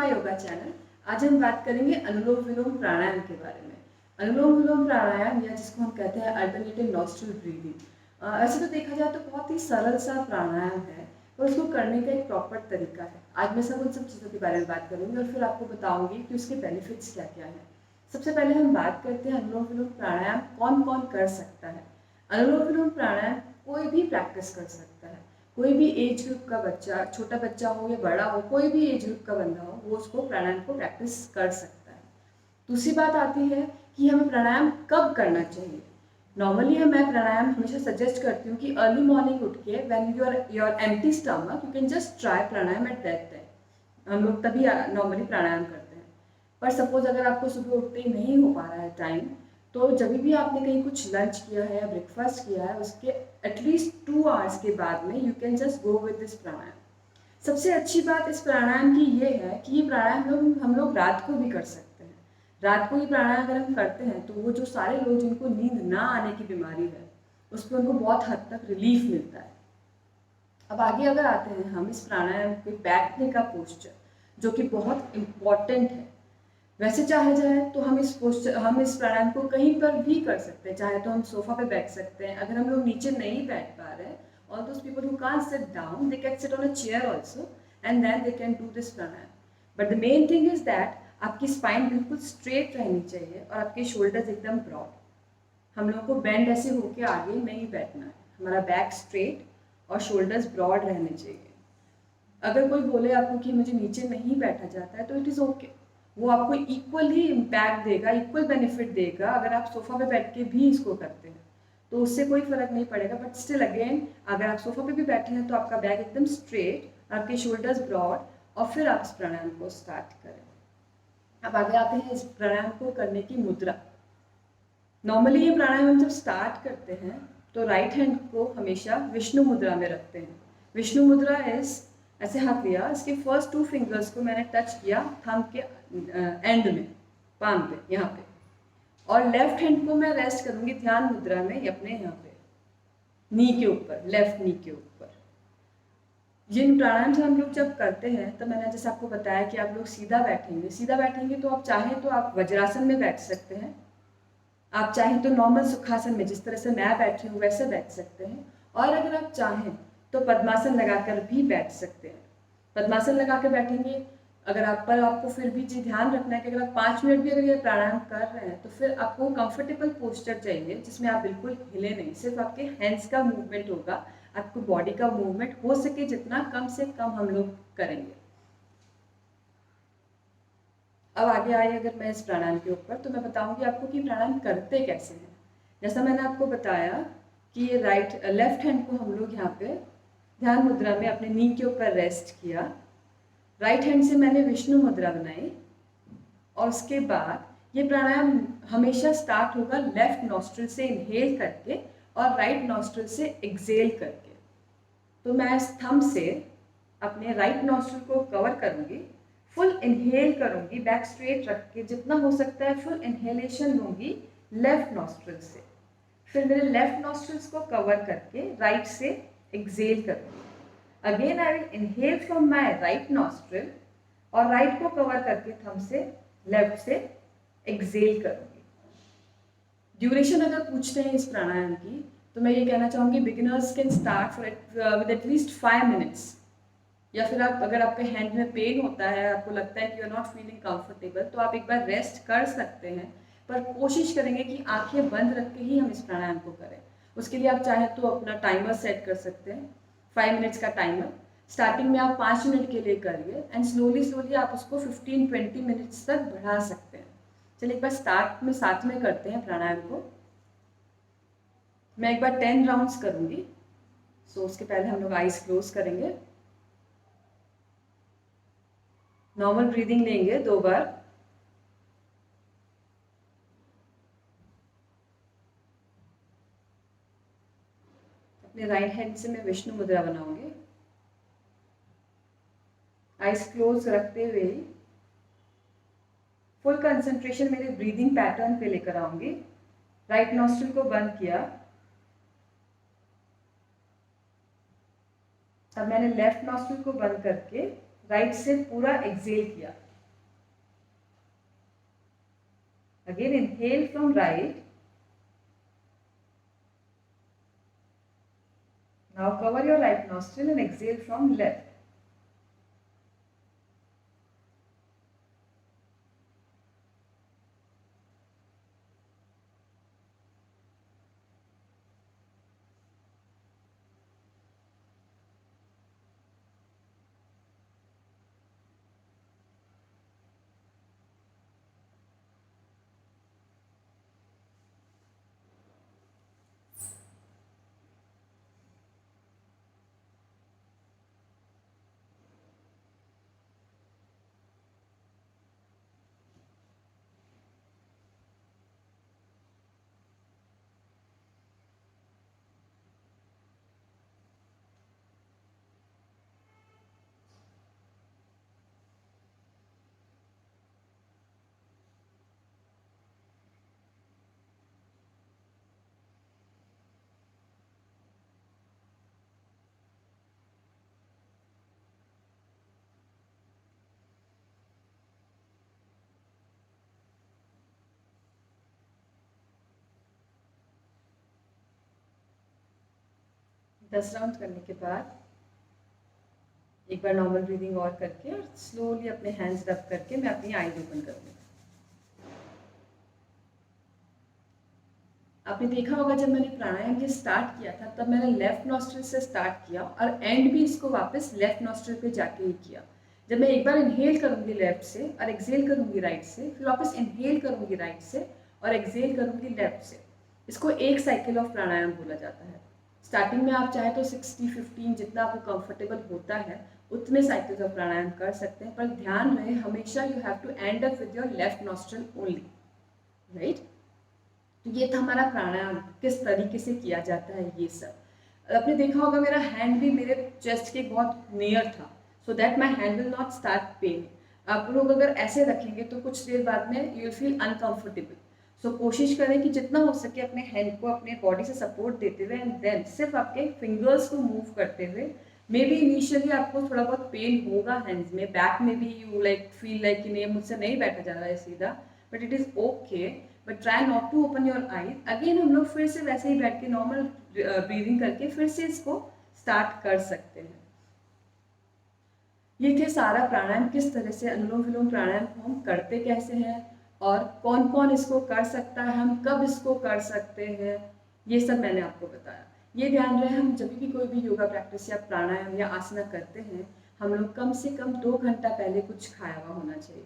My yoga channel. आज हम बात करेंगे अनुलोम विलोम प्राणायाम के बारे में। अनुलोम विलोम प्राणायाम या जिसको हम कहते हैं अल्टरनेटिव नॉस्ट्रल ब्रीदिंग, ऐसे तो देखा जाए तो बहुत ही सरल सा प्राणायाम है और उसको करने का एक प्रॉपर तरीका है। आज मैं उन सब चीज़ों के बारे में बात करूंगी और फिर आपको बताऊंगी कि उसके बेनिफिट्स क्या क्या है। सबसे पहले हम बात करते हैं अनुलोम विलोम प्राणायाम कौन कौन कर सकता है। अनुलोम विलोम प्राणायाम कोई भी प्रैक्टिस कर सकता है। कोई भी एज ग्रुप का बच्चा, छोटा बच्चा हो या बड़ा हो, कोई भी एज ग्रुप का बंदा हो, वो उसको प्राणायाम को प्रैक्टिस कर सकता है। दूसरी बात आती है कि हमें प्राणायाम कब करना चाहिए। नॉर्मली मैं प्राणायाम हमेशा सजेस्ट करती हूँ कि अर्ली मॉर्निंग उठ के when you are your empty stomach you can just try pranayama at that time. हम लोग तभी नॉर्मली प्राणायाम करते हैं। पर सपोज अगर आपको सुबह उठते ही नहीं हो पा रहा है टाइम, तो जब भी आपने कहीं कुछ लंच किया है या ब्रेकफास्ट किया है, उसके एटलीस्ट 2 आवर्स के बाद में you can just go with this pranayama. सबसे अच्छी बात इस प्राणायाम की ये है कि ये प्राणायाम हम लोग रात को भी कर सकते हैं। रात को ये प्राणायाम अगर हम करते हैं तो वो जो सारे लोग जिनको नींद ना आने की बीमारी है, उस पर उनको बहुत हद तक रिलीफ मिलता है। अब आगे अगर आते हैं हम इस प्राणायाम के बैठने का पोस्चर, जो कि बहुत इम्पॉर्टेंट है। वैसे चाहे जाए तो हम इस प्राणायाम को कहीं पर भी कर सकते हैं। चाहे तो हम सोफा पे बैठ सकते हैं। अगर हम लोग नीचे नहीं बैठ पा रहे हैं, all those people who can't sit down, they can sit on a chair also and then they can do this pranayam. But the main thing is that आपकी स्पाइन बिल्कुल स्ट्रेट रहनी चाहिए और आपके शोल्डर्स एकदम ब्रॉड। हम लोग को बेंड ऐसे होके आगे नहीं बैठना है। हमारा बैक स्ट्रेट और शोल्डर्स ब्रॉड रहने चाहिए। अगर कोई बोले आपको कि मुझे नीचे नहीं बैठा जाता है तो इट इज़ ओके। वो आपको इक्वल ही इम्पैक्ट देगा, इक्वल बेनिफिट देगा अगर आप सोफा पे बैठ के भी इसको करते हैं, तो उससे कोई फर्क नहीं पड़ेगा। बट स्टिल अगेन, अगर आप सोफा पे भी बैठे हैं तो आपका बैक एकदम स्ट्रेट, आपके शोल्डर्स ब्रॉड, और फिर आप इस प्राणायाम को स्टार्ट करें। अब आगे आते हैं इस प्राणायाम को करने की मुद्रा। नॉर्मली ये प्राणायाम हम जब स्टार्ट करते हैं तो राइट हैंड को हमेशा विष्णु मुद्रा में रखते हैं। विष्णु मुद्रा इज ऐसे हाथ लिया, इसके फर्स्ट 2 फिंगर्स को मैंने टच किया थंब के एंड में, पाम पे, यहाँ पे, और लेफ्ट हैंड को मैं रेस्ट करूंगी ध्यान मुद्रा में अपने यहाँ पे नी के ऊपर, लेफ्ट नी के ऊपर। जिन प्राणायाम से हम लोग जब करते हैं तो मैंने जैसे आपको बताया कि आप लोग सीधा बैठेंगे। सीधा बैठेंगे तो आप चाहें तो आप वज्रासन में बैठ सकते हैं, आप चाहें तो नॉर्मल सुखासन में जिस तरह से मैं बैठी हूँ वैसे बैठ सकते हैं, और अगर आप चाहें तो पद्मासन लगाकर भी बैठ सकते हैं। पद्मासन लगा कर बैठेंगे अगर आप पर, आपको फिर भी जी ध्यान रखना है कि अगर आप 5 मिनट भी अगर ये प्राणायाम कर रहे हैं तो फिर आपको कंफर्टेबल पोस्चर चाहिए जिसमें आप बिल्कुल हिले नहीं, सिर्फ आपके हैंड्स का मूवमेंट होगा, आपको बॉडी का मूवमेंट हो सके जितना कम से कम हम लोग करेंगे। अब आगे आए अगर मैं इस प्राणायाम के ऊपर, तो मैं बताऊंगी आपको कि प्राणायाम करते कैसे हैं। जैसा मैंने आपको बताया कि ये लेफ्ट हैंड को हम लोग यहाँ पे ध्यान मुद्रा में अपने नी के ऊपर रेस्ट किया, राइट हैंड से मैंने विष्णु मुद्रा बनाई, और उसके बाद ये प्राणायाम हमेशा स्टार्ट होगा लेफ्ट नॉस्ट्रिल से इनहेल करके और राइट नॉस्ट्रिल से एक्सेल करके। तो मैं इस थंब से अपने राइट नॉस्ट्रिल को कवर करूंगी, फुल इनहेल करूंगी बैक स्ट्रेट रख के, जितना हो सकता है फुल इनहेलेशन लूंगी लेफ्ट नॉस्ट्रिल से। फिर मेरे लेफ्ट नॉस्ट्रिल्स को कवर करके राइट से एक्सेल करूंगी। Again I will inhale from my right nostril और राइट को कवर करके थंब से लेफ्ट से एक्सेल करूंगी। ड्यूरेशन अगर पूछते हैं इस प्राणायाम की, तो मैं ये कहना चाहूँगी beginners can start with at least 5 minutes. या फिर आप अगर आपके हैंड में पेन होता है, आपको लगता है कि you are not feeling comfortable, तो आप एक बार रेस्ट कर सकते हैं, पर कोशिश करेंगे कि आंखें बंद रख के ही हम इस प्राणायाम को करें। उसके लिए आप चाहें तो अपना टाइमर सेट कर सकते हैं, 5 मिनट्स का टाइमर। स्टार्टिंग में आप 5 मिनट के लिए करिए एंड स्लोली स्लोली आप उसको 15-20 मिनट्स तक बढ़ा सकते हैं। चलिए एक बार स्टार्ट में साथ में करते हैं प्राणायाम को। मैं एक बार 10 राउंड्स करूंगी, सो उसके पहले हम लोग आइज क्लोज करेंगे, नॉर्मल ब्रीदिंग लेंगे 2 बार। अपने राइट हैंड से मैं विष्णु मुद्रा बनाऊंगी, आइज क्लोज रखते हुए ही फुल कंसंट्रेशन मेरे ब्रीदिंग पैटर्न पे लेकर आऊंगी। राइट नॉस्ट्रिल को बंद किया, अब मैंने लेफ्ट नॉस्ट्रिल को बंद करके राइट से पूरा एक्सेल किया। Again, inhale from right. Now cover your right nostril and exhale from left. दस राउंड करने के बाद एक बार नॉर्मल ब्रीदिंग और करके और स्लोली अपने हैंड्स रब करके मैं अपनी आईज ओपन करूँगी। आपने देखा होगा जब मैंने प्राणायाम ये स्टार्ट किया था तब मैंने लेफ्ट नॉस्ट्रिल से स्टार्ट किया और एंड भी इसको वापस लेफ्ट नॉस्ट्रिल पे जाके ही किया। जब मैं एक बार इनहेल करूँगी लेफ्ट से और एक्सेल करूँगी राइट से, फिर वापस इनहेल करूँगी राइट से और एक्सेल करूँगी लेफ्ट से। इसको एक साइकिल ऑफ प्राणायाम बोला जाता है। स्टार्टिंग में आप चाहे तो 60-15 जितना आपको कंफर्टेबल होता है उतने साइकिल्स ऑफ प्राणायाम कर सकते हैं, पर ध्यान रहे हमेशा you have to end up with your left nostril only, right. तो ये था हमारा प्राणायाम, किस तरीके से किया जाता है ये सब। आपने देखा होगा मेरा हैंड भी मेरे चेस्ट के बहुत नियर था, so that my hand will not start pain. आप लोग अगर ऐसे रखेंगे तो कुछ देर बाद में यू विल फील अनकंफर्टेबल। सो कोशिश करें कि जितना हो सके अपने हैंड को अपने बॉडी से सपोर्ट देते हुए एंड देन सिर्फ आपके फिंगर्स को मूव करते हुए, मे बी इनिशियली आपको थोड़ा बहुत पेन होगा हैंड्स में, बैक में भी यू लाइक फील लाइक कि नहीं मुझसे नहीं बैठा जा रहा है सीधा, but it is okay, but try not to open your eyes. Again हम लोग फिर से वैसे ही बैठ के नॉर्मल ब्रीदिंग करके फिर से इसको स्टार्ट कर सकते हैं। ये थे सारा प्राणायाम, किस तरह से अनुलोम विलोम प्राणायाम को हम करते कैसे हैं और कौन कौन इसको कर सकता है, हम कब इसको कर सकते हैं, ये सब मैंने आपको बताया। ये ध्यान रहे हम जब भी कोई भी योगा प्रैक्टिस या प्राणायाम या आसना करते हैं, हम लोग कम से कम 2 घंटा पहले कुछ खाया हुआ होना चाहिए।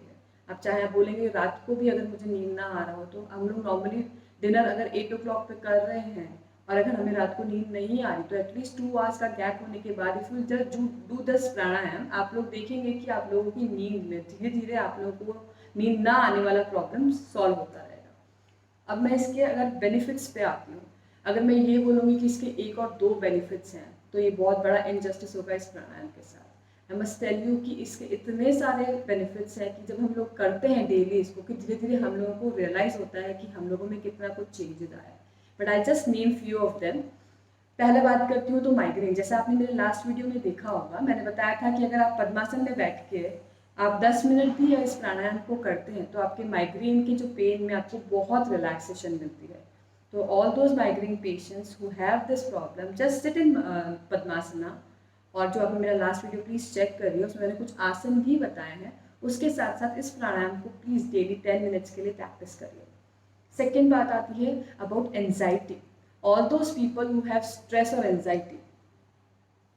आप चाहे आप बोलेंगे रात को भी अगर मुझे नींद ना आ रहा हो, तो हम लोग नॉर्मली डिनर अगर 8 o'clock पे कर रहे हैं और अगर हमें रात को नींद नहीं आ रही तो एटलीस्ट 2 hours का गैप होने के बाद if you just do this pranayama, आप लोग देखेंगे कि आप लोगों की नींद में धीरे धीरे आप लोगों को नींद ना आने वाला प्रॉब्लम सॉल्व होता रहेगा। अब मैं इसके अगर बेनिफिट्स पे आती हूँ, अगर मैं ये बोलूँगी कि इसके 1 और 2 बेनिफिट्स हैं तो ये बहुत बड़ा इनजस्टिस होगा इस प्राणायाम के साथ। आई मस्ट टेल यू कि इसके इतने सारे बेनिफिट्स हैं कि जब हम लोग करते हैं डेली इसको, कि धीरे धीरे हम लोगों को रियलाइज़ होता है कि हम लोगों में कितना कुछ चेंजेस आया है। But I just name few of them. पहले बात करती हूँ तो माइग्रेन, जैसा आपने मेरे लास्ट वीडियो में देखा होगा, मैंने बताया था कि अगर आप पद्मासन में बैठ के आप 10 मिनट भी इस प्राणायाम को करते हैं तो आपके माइग्रेन के जो पेन में आपको बहुत रिलैक्सेशन मिलती है। तो all those migraine patients who have this problem just sit in padmasana, और जो आपने मेरा लास्ट वीडियो प्लीज़ चेक करिए, उसमें मैंने कुछ आसन भी बताए हैं, उसके साथ साथ इस प्राणायाम को प्लीज़ डेली 10 मिनट्स के लिए प्रैक्टिस करिए। सेकेंड बात आती है about anxiety. All those people who have stress और एंजाइटी,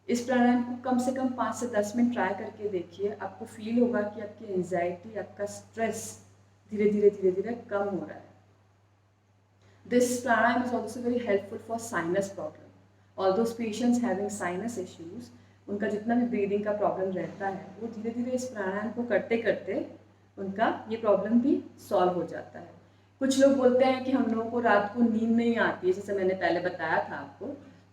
इस प्राणायाम को कम से कम 5 से 10 मिनट ट्राई करके देखिए, आपको फील होगा कि आपकी एंजाइटी, आपका स्ट्रेस धीरे धीरे कम हो रहा है। This pranayama is also very helpful for sinus problem. All those patients having sinus issues, उनका जितना भी ब्रीदिंग का प्रॉब्लम रहता है वो धीरे धीरे इस प्राणायाम को करते करते उनका ये प्रॉब्लम भी सॉल्व हो जाता है। कुछ लोग बोलते हैं कि हम लोगों को रात को नींद नहीं आती है, जैसे मैंने पहले बताया था आपको,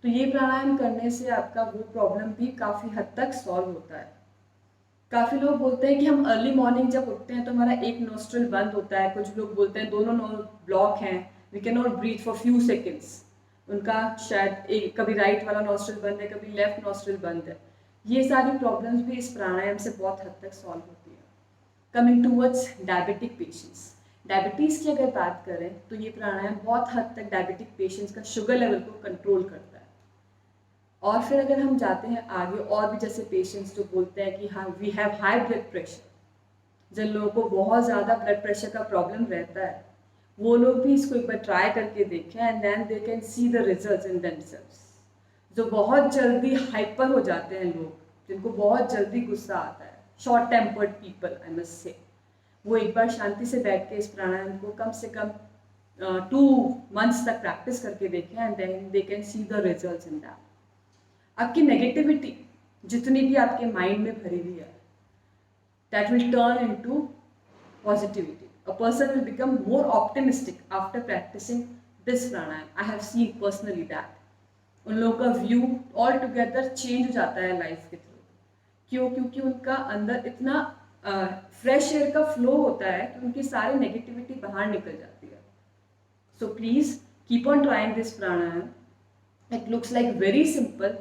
तो ये प्राणायाम करने से आपका वो प्रॉब्लम भी काफ़ी हद तक सॉल्व होता है। काफ़ी लोग बोलते हैं कि हम अर्ली मॉर्निंग जब उठते हैं तो हमारा एक नोस्ट्रल बंद होता है, कुछ लोग बोलते हैं दोनों ब्लॉक हैं, we can not breathe for few seconds, उनका शायद एक कभी राइट वाला नोस्ट्रल बंद है, कभी लेफ्ट नोस्ट्रल बंद है। ये सारी प्रॉब्लम्स भी इस प्राणायाम से बहुत हद तक सॉल्व होती है। Coming towards diabetic patients, diabetes की अगर बात करें तो ये प्राणायाम बहुत हद तक डायबिटिक पेशेंट्स का शुगर लेवल को कंट्रोल करता है। और फिर अगर हम जाते हैं आगे, और भी जैसे पेशेंट्स जो बोलते हैं कि हाँ we have high blood pressure, जिन लोगों को बहुत ज़्यादा ब्लड प्रेशर का प्रॉब्लम रहता है, वो लोग भी इसको एक बार ट्राई करके देखें and then they can see the results in themselves. जो बहुत जल्दी हाइपर हो जाते हैं लोग, जिनको बहुत जल्दी गुस्सा आता है, short tempered people I must से, वो एक बार शांति से बैठ के इस प्राणायाम को कम से कम 2 मंथ्स तक प्रैक्टिस करके देखें and then they can see the results in that. आपकी नेगेटिविटी जितनी भी आपके माइंड में भरी हुई है, that will turn into positivity. A person will become more optimistic after practicing this pranayam. I have seen personally that. उन लोगों का व्यू ऑल टुगेदर चेंज हो जाता है लाइफ के थ्रू। क्यों? क्योंकि उनका अंदर इतना फ्रेश एयर का फ्लो होता है कि उनकी सारी नेगेटिविटी बाहर निकल जाती है। So please keep on trying this pranayama. It looks like very simple,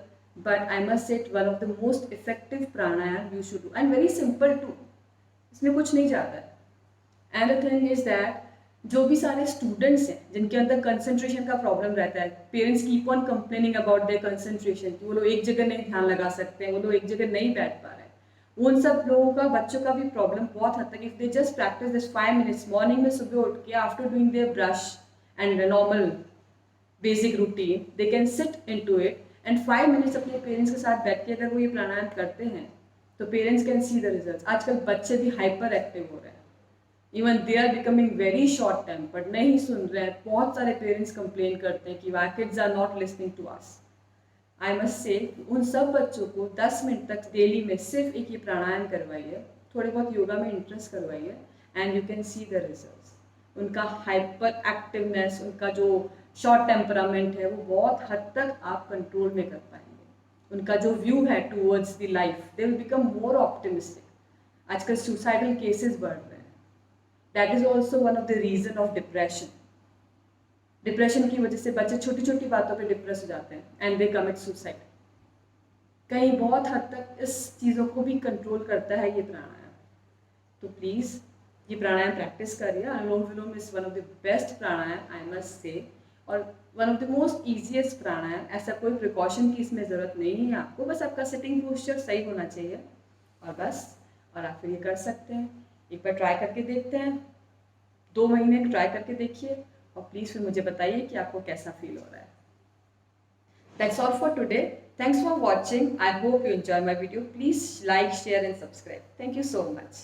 but I must say it's one of the most effective pranayam you should do, and very simple too. इसमें कुछ नहीं जाता है। And the thing is that जो भी सारे students हैं जिनके अंदर कंसंट्रेशन का प्रॉब्लम रहता है, parents keep on complaining about their concentration कि वो लोग एक जगह नहीं ध्यान लगा सकते हैं, वो लोग एक जगह नहीं बैठ पा रहे हैं, उन सब लोगों का, बच्चों का भी प्रॉब्लम बहुत हद तक, if they just practice this 5 minutes morning में सुबह उठ के after doing their brush and normal basic routine, they can sit into it and 5 minutes अपने पेरेंट्स के साथ बैठ के अगर वो ये प्राणायाम करते हैं तो parents can see the results. आजकल बच्चे भी हाइपर एक्टिव हो रहे हैं, even they are becoming very short tempered, नहीं सुन रहे हैं। बहुत सारे पेरेंट्स कंप्लेन करते हैं कि why kids are not listening to us. I must say उन सब बच्चों को 10 मिनट तक डेली में सिर्फ एक ये प्राणायाम करवाइए, थोड़े बहुत योगा में इंटरेस्ट करवाइए and you can see the results. उनका हाइपर एक्टिवनेस, उनका जो शॉर्ट टेम्परामेंट है, वो बहुत हद तक आप कंट्रोल में कर पाएंगे। उनका जो व्यू है towards the life, they will become more optimistic. आजकल सुसाइडल केसेस बढ़ रहे हैं, that is also one of the reason of depression. Depression की वजह से बच्चे छोटी छोटी बातों पे डिप्रेस हो जाते हैं एंड दे कमिट सुसाइड। कहीं बहुत हद तक इस चीज़ों को भी कंट्रोल करता है ये प्राणायाम। तो प्लीज़ ये प्राणायाम प्रैक्टिस करिए। Anulom Vilom is one of the best pranayama I must say, और one of the most easiest pranayama. ऐसा कोई प्रिकॉशन की इसमें ज़रूरत नहीं है आपको, बस आपका सिटिंग पोस्चर सही होना चाहिए और बस, और आप फिर ये कर सकते हैं। एक बार ट्राई करके देखते हैं, 2 महीने ट्राई करके देखिए और प्लीज़ फिर मुझे बताइए कि आपको कैसा फील हो रहा है। That's all for today. Thanks for watching. I hope you enjoy my video. Please like, share and subscribe. Thank you so much.